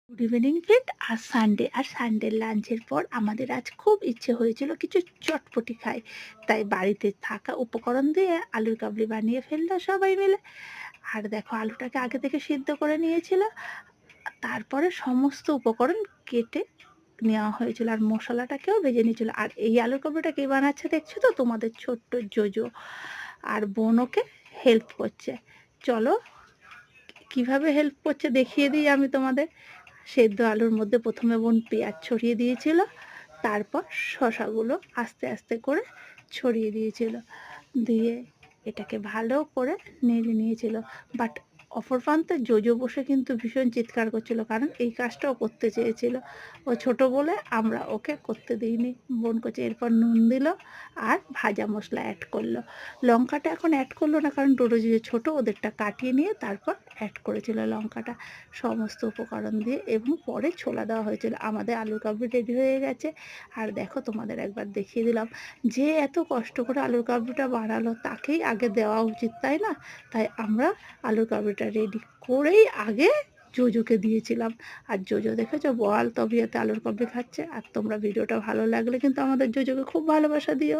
Good evening friend. আর Sunday লাঞ্চের পর আমাদের আজ খুব ইচ্ছে হয়েছিল কিছু চটপটি খাই। তাই বাড়িতে থাকা উপকরণ দিয়ে আলুর কাবলি বানিয়ে ফেললো সবাই মিলে। আর দেখো, আলুটাকে আগে থেকে সিদ্ধ করে নিয়েছিল, তারপরে সমস্ত উপকরণ কেটে নেওয়া হয়েছিল আর মশলাটাকেও ভেজে নিয়েছিল। আর এই আলুর কাবলিটা কে বানাচ্ছে দেখছো তো, তোমাদের ছোট্ট জোজো। আর বোন ওকে হেল্প করছে। চলো কিভাবে হেল্প করছে দেখিয়ে দিই আমি তোমাদের। সেদ্ধ আলুর মধ্যে প্রথমে বোন পেঁয়াজ ছড়িয়ে দিয়েছিল, তারপর শশাগুলো আস্তে আস্তে করে ছড়িয়ে দিয়েছিল, দিয়ে এটাকে ভালো করে নেড়ে নিয়েছিল। বাট অপর প্রান্তে জোজো বসে কিন্তু ভীষণ চিৎকার করছিল, কারণ এই কাজটাও করতে চেয়েছিল। ও ছোট বলে আমরা ওকে করতে দিইনি। বোন করছে, এরপর নুন দিল আর ভাজা মশলা অ্যাড করলো। লঙ্কাটা এখন অ্যাড করলো না, কারণ ডোডো যে ছোটো, ওদেরটা কাটিয়ে নিয়ে তারপর অ্যাড করেছিল লঙ্কাটা। সমস্ত উপকরণ দিয়ে এবং পরে ছোলা দেওয়া হয়েছিল। আমাদের আলুর কাবলি রেডি হয়ে গেছে। আর দেখো, তোমাদের একবার দেখিয়ে দিলাম, যে এত কষ্ট করে আলুর কাবলিটা বানালো তাকেই আগে দেওয়া উচিত, তাই না? তাই আমরা আলুর কাবলিটা রেডি করেই আগে জোজোকে দিয়েছিলাম। আর জোজো দেখেছো বল তবিয়াতে আলুর কাবলি খাচ্ছে। আর তোমরা ভিডিওটা ভালো লাগলে কিন্তু আমাদের জোজোকে খুব ভালোবাসা দিও।